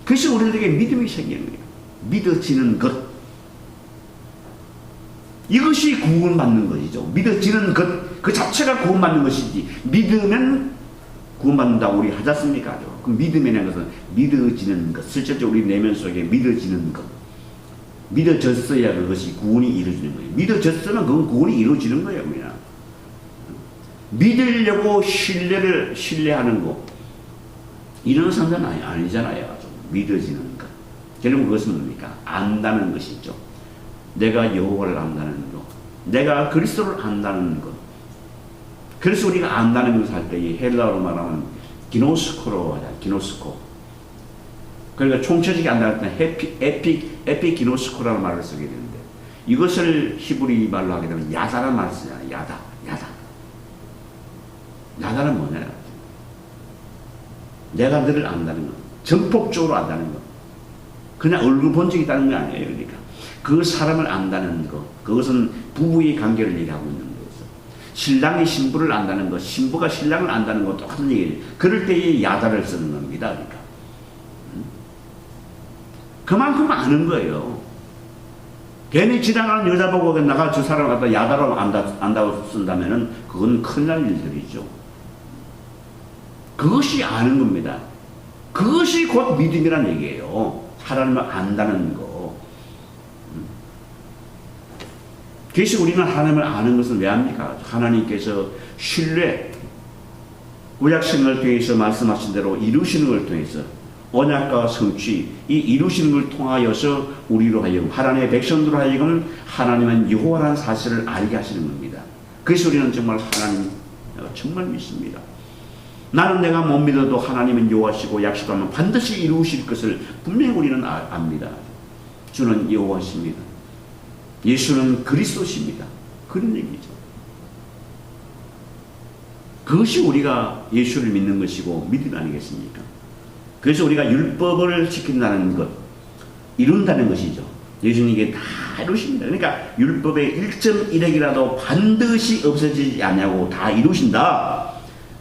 그래서 우리들에게 믿음이 생기는 거예요. 믿어지는 것. 이것이 구원받는 것이죠. 믿어지는 것. 그 자체가 구원받는 것이지. 믿으면 구원받는다고 우리 하지 않습니까? 그 믿음이라는 것은 믿어지는 것. 실제로 우리 내면 속에 믿어지는 것. 믿어졌어야 그것이 구원이 이루어지는 거예요. 믿어졌으면 그건 구원이 이루어지는 거예요. 그냥. 믿으려고 신뢰하는 거. 이런 상관은 아니잖아요. 믿어지는 것. 결국 그것은 뭡니까? 안다는 것이죠. 내가 여호와를 안다는 것. 내가 그리스도를 안다는 것. 그래서 우리가 안다는 것을 할 때 이 헬라어로 말하면 기노스코로 하자. 기노스코. 그러니까 총체적이 안다는 때는 에피기노스코라는 말을 쓰게 되는데 이것을 히브리 말로 하게 되면 야다라는 말을 쓰잖아요. 야다. 야다는 뭐냐? 내가 너를 안다는 것. 전폭적으로 안다는 것. 그냥 얼굴 본 적이 있다는 게 아니에요. 그러니까 그 사람을 안다는 것. 그것은 부부의 관계를 얘기하고 있는 거예요. 신랑이 신부를 안다는 것, 신부가 신랑을 안다는 것 똑같은 얘기예요. 그럴 때에 야다를 쓰는 겁니다. 그러니까 그만큼 아는 거예요. 괜히 지나가는 여자 보고 나가 저 사람 갖다 야다로 안다고 쓴다면은 그건 큰일 날 일들이죠. 그것이 아는 겁니다. 그것이 곧 믿음이란 얘기예요. 하나님을 안다는 거. 그래서 우리는 하나님을 아는 것은 왜 합니까? 하나님께서 신뢰, 구약성을 통해서 말씀하신 대로 이루시는 걸 통해서 언약과 성취, 이 이루시는 걸 통하여서 우리로 하여금, 하나님의 백성들로 하여금 하나님은 여호와라는 사실을 알게 하시는 겁니다. 그래서 우리는 정말 하나님 정말 믿습니다. 나는 내가 못 믿어도 하나님은 여호와시고 약속하면 반드시 이루실 것을 분명히 우리는 압니다. 주는 여호와십니다. 예수는 그리스도십니다. 그런 얘기죠. 그것이 우리가 예수를 믿는 것이고 믿음 아니겠습니까? 그래서 우리가 율법을 지킨다는 것, 이룬다는 것이죠. 예수님께 다 이루십니다. 그러니까 율법의 1.1핵이라도 반드시 없어지지 않냐고 다 이루신다.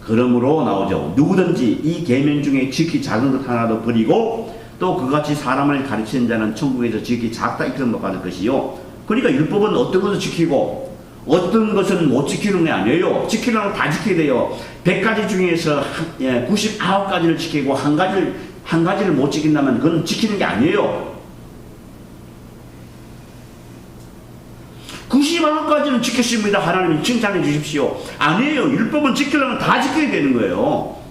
그러므로 나오죠. 누구든지 이 계명 중에 지키 작은 것 하나도 버리고 또 그같이 사람을 가르치는 자는 천국에서 지키 작다 이런 못 받을 것이요. 그러니까 율법은 어떤 것을 지키고 어떤 것은 못 지키는 게 아니에요. 지키려면 다 지켜야 돼요. 100가지 중에서 99가지를 지키고 한 가지를 못 지킨다면 그건 지키는 게 아니에요. 99가지는 지켰습니다. 하나님이 칭찬해 주십시오. 아니에요. 율법은 지키려면 다 지켜야 되는 거예요.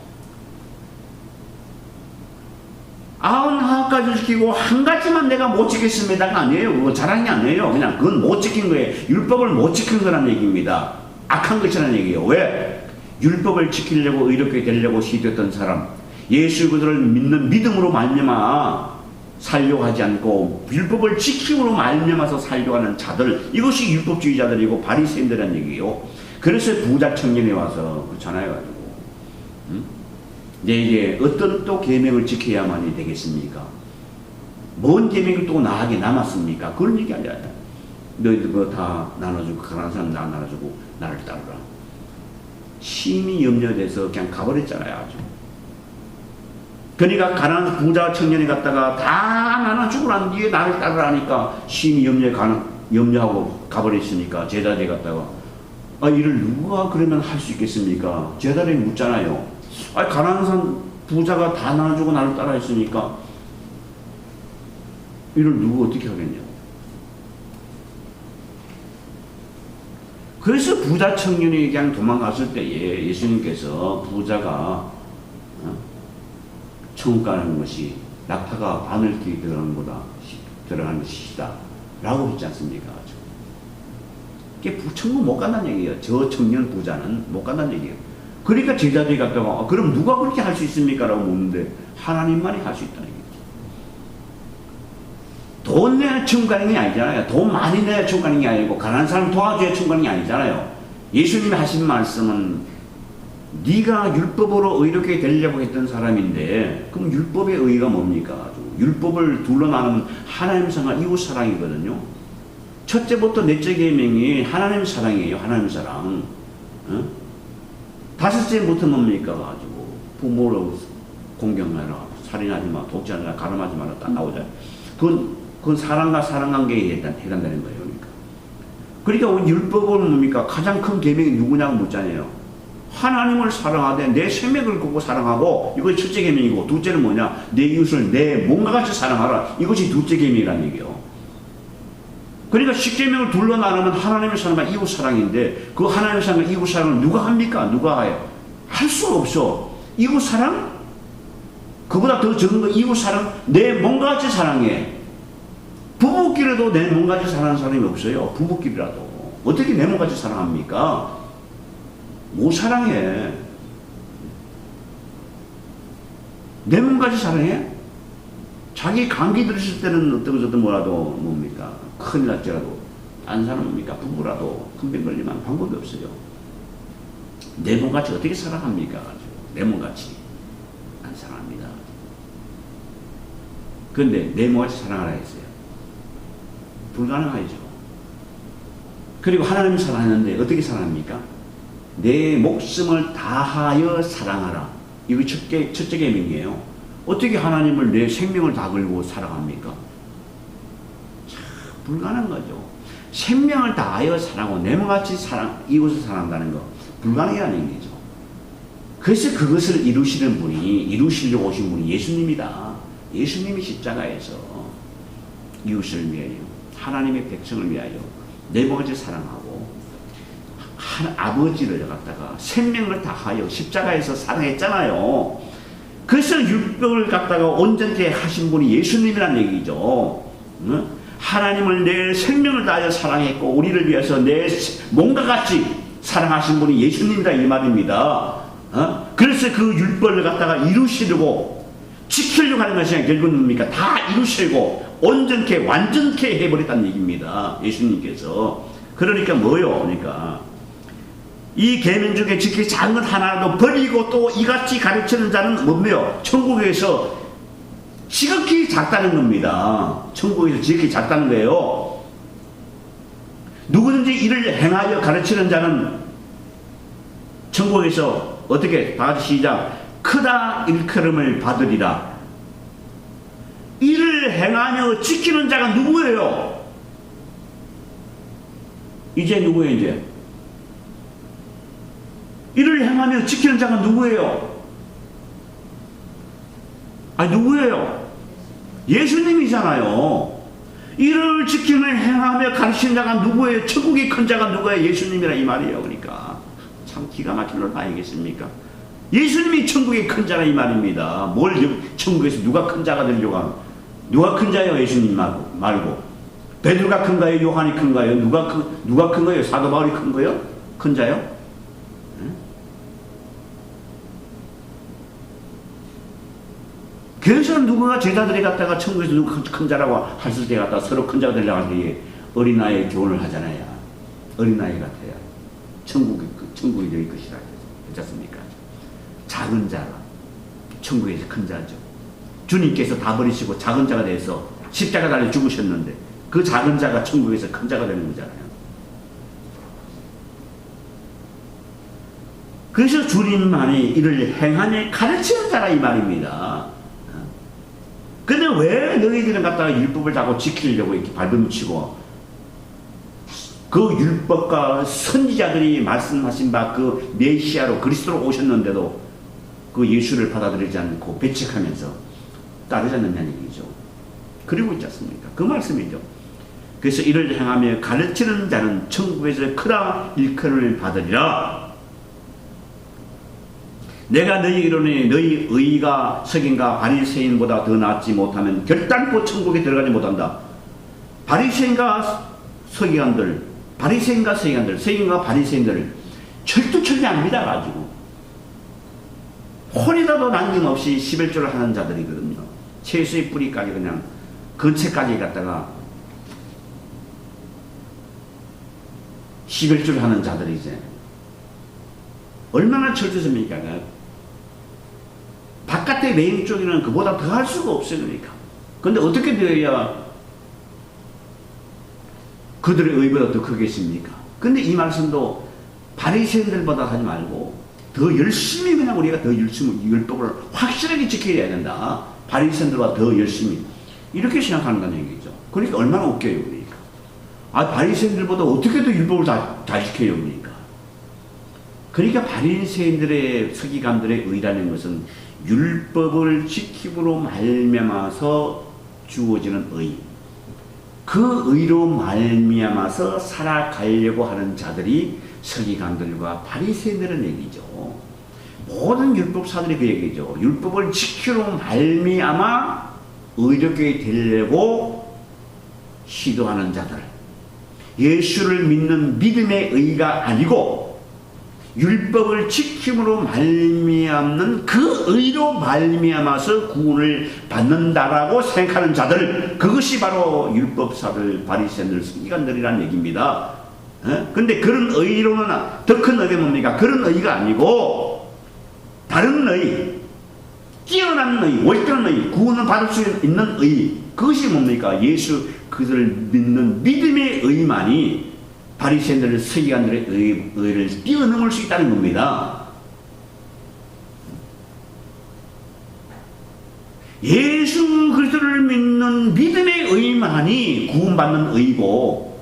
99가지를 지키고 한 가지만 내가 못 지켰습니다가 아니에요. 그거 자랑이 아니에요. 그냥 그건 못 지킨 거예요. 율법을 못 지킨 거란 얘기입니다. 악한 것이라는 얘기예요. 왜? 율법을 지키려고 의롭게 되려고 시도했던 사람, 예수 그들을 믿는 믿음으로 말미암아 살려고 하지 않고 율법을 지킴으로 말미암아서 살려고 하는 자들, 이것이 율법주의자들이고 바리새인들이라는 얘기예요. 그래서 부자 청년이 와서 그렇잖아요. 가지고 내게 어떤 또 계명을 지켜야만이 되겠습니까? 뭔 계명이 또 나에게 남았습니까? 그런 얘기 아니야. 너희들 그거 다 나눠주고 가난한 사람 나 나눠주고 나를 따르라. 심히 염려돼서 그냥 가버렸잖아요. 아주. 그러니까 가난한 부자 청년이 갔다가 다 나눠주고 난 뒤에 나를 따르라 하니까 심히 염려하고 가버렸으니까 제자리에 갔다가 이를 누가 그러면 할 수 있겠습니까? 제자리에 묻잖아요. 가난한 사람 부자가 다 나눠주고 나를 따라 했으니까 이를 누구 어떻게 하겠냐고. 그래서 부자 청년이 그냥 도망갔을 때에 예수님께서 부자가 천국 가는 것이 낙타가 바늘귀 들어가는 것이다 라고 했지 않습니까? 천국 못 간다는 얘기예요. 저 청년 부자는 못 간다는 얘기예요. 그러니까 제자들이 갔다가 그럼 누가 그렇게 할 수 있습니까? 라고 묻는데 하나님만이 할 수 있다는 얘기죠. 돈 내야 천국 가는 게 아니잖아요. 돈 많이 내야 천국 가는 게 아니고 가난한 사람 도와줘야 천국 가는 게 아니잖아요. 예수님이 하신 말씀은 네가 율법으로 의롭게 되려고 했던 사람인데 그럼 율법의 의의가 뭡니까? 율법을 둘러 나누면 하나님 사랑, 이웃 사랑이거든요. 첫째부터 넷째 계명이 하나님 사랑이에요. 하나님 사랑. 다섯째부터 뭡니까? 가지고 부모를 공경하라, 살인하지 마, 독재하지 마, 가늠하지 마라 딱 나오잖아요. 그건 사랑과 사랑관계에 해당되는 거예요. 그러니까 율법은 뭡니까? 가장 큰 계명이 누구냐고 묻잖아요. 하나님을 사랑하되 내 생명을 걸고 사랑하고, 이것이 첫째 계명이고, 둘째는 뭐냐? 내 이웃을 내 몸과 같이 사랑하라. 이것이 둘째 계명이라는 얘기예요. 그러니까 십계명을 둘러 나누면 하나님의 사랑과 이웃 사랑인데, 그 하나님의 사랑과 이웃 사랑을 누가 합니까? 누가 해요? 할 수가 없어. 이웃 사랑? 그보다 더 적은 거 이웃 사랑? 내 몸과 같이 사랑해. 부부끼리도 내 몸과 같이 사랑하는 사람이 없어요. 부부끼리라도. 어떻게 내 몸과 같이 사랑합니까? 못 사랑해. 내 몸과 같이 사랑해? 자기 감기 들으실 때는 어떤 뭐라도 뭡니까? 큰일 났지라도 안 사람입니까? 부부라도 큰 병 걸리면 방법이 없어요. 내 몸같이 어떻게 사랑합니까? 내 몸같이 안 사랑합니다. 그런데 내 몸같이 사랑하라 했어요. 불가능하죠. 그리고 하나님 사랑하는데 어떻게 사랑합니까? 내 목숨을 다하여 사랑하라. 이거 첫째 계명이에요. 어떻게 하나님을 내 생명을 다 걸고 사랑합니까? 불가능한 거죠. 생명을 다하여 사랑하고 내 몸같이 이웃을 사랑한다는 거 불가능이라는 얘기죠. 그래서 그것을 이루시려고 오신 분이 예수님이다. 예수님이 십자가에서 이웃을 위하여, 하나님의 백성을 위하여 내모같이 사랑하고 한 아버지를 갖다가 생명을 다하여 십자가에서 사랑했잖아요. 그래서 율법을 갖다가 온전케 하신 분이 예수님이란 얘기죠. 하나님을 내 생명을 다하여 사랑했고 우리를 위해서 내 몸과 같이 사랑하신 분이 예수님이다 이 말입니다. 그래서 그 율법을 갖다가 이루시려고 지키려고 하는 것이 결국은 뭡니까? 다 이루시고 온전케 완전케 해버렸다는 얘기입니다. 예수님께서. 그러니까 뭐요? 그러니까 이 계명 중에 지키기 작은 것 하나도 버리고 또 이같이 가르치는 자는 뭐며? 천국에서 지극히 작다는 겁니다. 천국에서 지극히 작다는 거예요. 누구든지 이를 행하여 가르치는 자는 천국에서 어떻게? 다 같이 시작. 크다 일컬음을 받으리라. 이를 행하며 지키는 자가 누구예요? 이제 누구예요 이제? 이를 행하며 지키는 자가 누구예요? 아니 누구예요? 예수님이잖아요. 이를 지키며 행하며 가르치는 자가 누구예요? 천국이 큰 자가 누구예요? 예수님이라 이 말이에요. 그러니까 참 기가 막힌 걸 봐야겠습니까? 예수님이 천국의 큰 자라 이 말입니다. 뭘 천국에서 누가 큰 자가 되려고 하는? 누가 큰 자예요? 예수님 말고 베드로가 큰가요? 요한이 큰가요? 누가 큰 거예요? 사도 바울이 큰 거예요? 큰 자요? 네? 그래서 누가 제자들이 갔다가 천국에서 누가 큰 자라고 했을 때 갖다가 서로 큰 자가 되려고 하는 게 어린아이의 교훈을 하잖아요. 어린아이 같아요. 천국이 될 것이라. 그렇지 않습니까? 작은 자가 천국에서 큰 자죠. 주님께서 다 버리시고 작은 자가 돼서 십자가 달려 죽으셨는데 그 작은 자가 천국에서 큰 자가 되는 거잖아요. 그래서 주님만이 이를 행하며 가르치는 자라 이 말입니다. 근데 왜 너희들은 갖다가 율법을 자꾸 지키려고 이렇게 발버둥치고 그 율법과 선지자들이 말씀하신 바 그 메시아로 그리스도로 오셨는데도 그 예수를 받아들이지 않고 배척하면서 따르지 않느냐는 얘기죠. 그리고 있지 않습니까? 그 말씀이죠. 그래서 이를 행하며 가르치는 자는 천국에서 크다 일컬음을 받으리라. 내가 너희 이르노니 너희 의가 서기관과 바리새인보다 더 낫지 못하면 결단코 천국에 들어가지 못한다. 바리새인과 서기관들, 서기관과 바리새인들 철두철미합니다 가지고 혼이라도 남김없이 11조를 하는 자들이거든요. 채소의 뿌리까지 그냥 근처까지 갔다가 11조를 하는 자들이지. 얼마나 철두철미니까. 바깥의 레인 쪽에는 그보다 더 할 수가 없어요. 그러니까. 근데 어떻게 되어야 그들의 의보다 더 크겠습니까? 근데 이 말씀도 바리새인들보다 하지 말고 더 열심히 그냥 우리가 더 열심히 율법을 확실하게 지켜야 된다. 바리새인들보다 더 열심히 이렇게 생각한다는 얘기죠. 그러니까 얼마나 웃겨요. 그러니까 바리새인들보다 어떻게 더 율법을 다 지켜요. 그러니까 바리새인들의 서기관들의 의라는 것은 율법을 지킴으로 말미암아서 주어지는 의, 그 의로 말미암아서 살아가려고 하는 자들이 서기관들과 바리새인들은 얘기죠. 모든 율법사들이 그 얘기죠. 율법을 지키로 말미암아 의롭게 되려고 시도하는 자들, 예수를 믿는 믿음의 의가 아니고 율법을 지킴으로 말미암는 그 의로 말미암아서 구원을 받는다라고 생각하는 자들, 그것이 바로 율법사들, 바리새인들, 서기관들이라는 얘기입니다. 근데 그런 의로는 더 큰 의가 뭡니까? 그런 의가 아니고 다른 의, 뛰어난 의, 월등한 의, 구원을 받을 수 있는 의, 그것이 뭡니까? 예수 그들을 믿는 믿음의 의만이 바리새인들, 서기관들의 의를 뛰어넘을 수 있다는 겁니다. 예수 그리스도를 믿는 믿음의 의만이 구원받는 의고,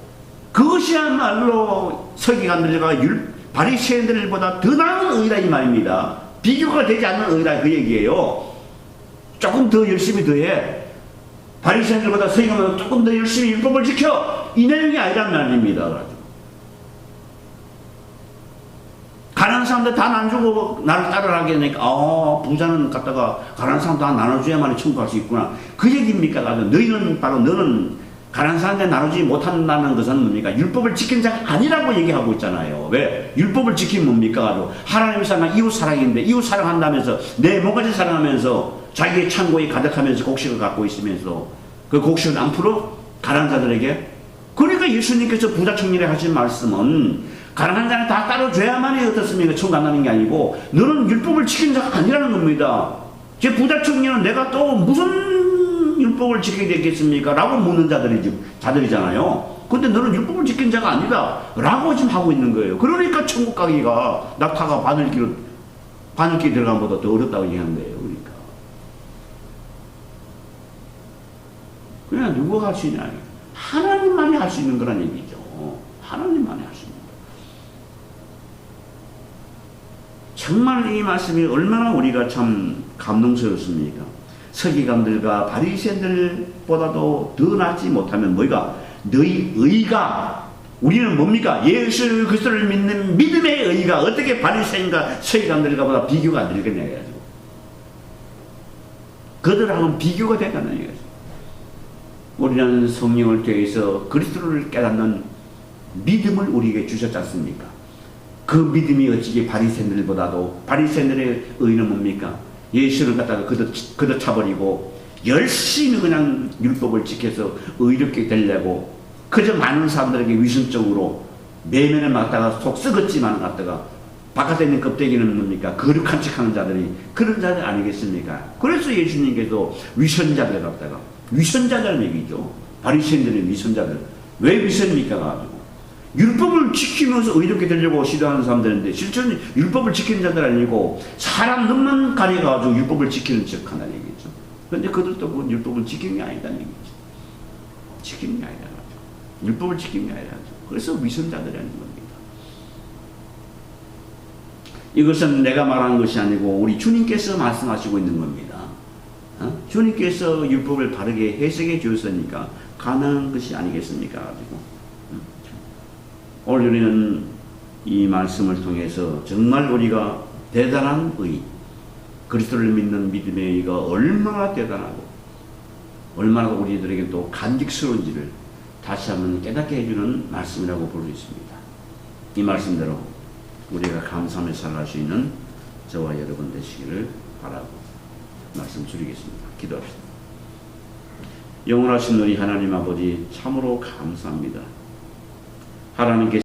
그것이야말로 서기관들과 바리새인들보다 더 나은 의라 이 말입니다. 비교가 되지 않는 의라 그 얘기예요. 조금 더 열심히 더해. 바리새인들보다 서기관들보다 조금 더 열심히 율법을 지켜. 이 내용이 아니란 말입니다. 가지고. 가난한 사람들 다 나눠주고 나를 따르라게 하니까 부자는 갖다가 가난한 사람 다 나눠줘야만 천국 갈 수 있구나. 그 얘기입니까? 가지고 너는 가난한 사람한테 나누지 못한다는 것은 뭡니까? 율법을 지킨 자가 아니라고 얘기하고 있잖아요. 왜? 율법을 지키면 뭡니까? 가지고 하나님의 사랑, 이웃 사랑인데 이웃 사랑한다면서 내 몸까지 사랑하면서 자기의 창고에 가득하면서 곡식을 갖고 있으면서 그 곡식을 안 풀어? 가난한 자들에게? 그러니까 예수님께서 부자 청년에 하신 말씀은 가난한 자는 다 따라줘야만이 어떻습니까? 천국 간다는 게 아니고 너는 율법을 지킨 자가 아니라는 겁니다. 제 부자 청년은 내가 또 무슨 율법을 지키게 되겠습니까? 라고 묻는 자들이잖아요. 근데 너는 율법을 지킨 자가 아니다. 라고 지금 하고 있는 거예요. 그러니까 천국 가기가 낙타가 바늘길 들어간 것보다 더 어렵다고 얘기하는 거예요. 그러니까. 그냥 누가 할 수 있냐. 하나님만이 할 수 있는 거란 얘기죠. 하나님만이 할 수 있는 거. 정말 이 말씀이 얼마나 우리가 참 감동스럽습니까? 서기관들과 바리새인들보다도 더 낫지 못하면 뭐가? 너희 의가 우리는 뭡니까? 예수 그리스도를 믿는 믿음의 의가 어떻게 바리새인과 서기관들과보다 비교가 안 되겠냐 해가지고 그들하고는 비교가 되다는 얘기죠. 우리는 성령을 통해서 그리스도를 깨닫는 믿음을 우리에게 주셨지 않습니까? 그 믿음이 어찌게 바리새인들보다도 바리새인들의 의는 뭡니까? 예수를 갖다가 걷어차버리고 열심히 그냥 율법을 지켜서 의롭게 되려고 그저 많은 사람들에게 위선적으로 내면을 갖다가 속 썩었지만 갖다가 바깥에 있는 껍데기는 뭡니까? 거룩한 척하는 자들이 그런 자들 아니겠습니까? 그래서 예수님께서 위선자들 갖다가 위선자들 얘기죠. 바리새인들의 위선자들. 왜 위선입니까? 가지고 율법을 지키면서 의롭게 되려고 시도하는 사람들인데 실제는 율법을 지키는 자들 아니고 사람 눈만 가려가지고 율법을 지키는 척 한다는 얘기죠. 그런데 그들도 그 율법을 지키는 게 아니다는 얘기죠. 지키는 게 아니라 율법을 지키는 게 아니라 그래서 위선자들이라는 겁니다. 이것은 내가 말하는 것이 아니고 우리 주님께서 말씀하시고 있는 겁니다. 주님께서 율법을 바르게 해석해 주셨으니까 가능한 것이 아니겠습니까? 가지고. 오늘 우리는 이 말씀을 통해서 정말 우리가 대단한 의, 그리스도를 믿는 믿음의 의가 얼마나 대단하고 얼마나 우리들에게 또 간직스러운지를 다시 한번 깨닫게 해주는 말씀이라고 볼 수 있습니다. 이 말씀대로 우리가 감사하며 살아갈 수 있는 저와 여러분 되시기를 바라고 말씀 드리겠습니다. 기도합시다. 영원하신 우리 하나님 아버지 참으로 감사합니다. 하나님께서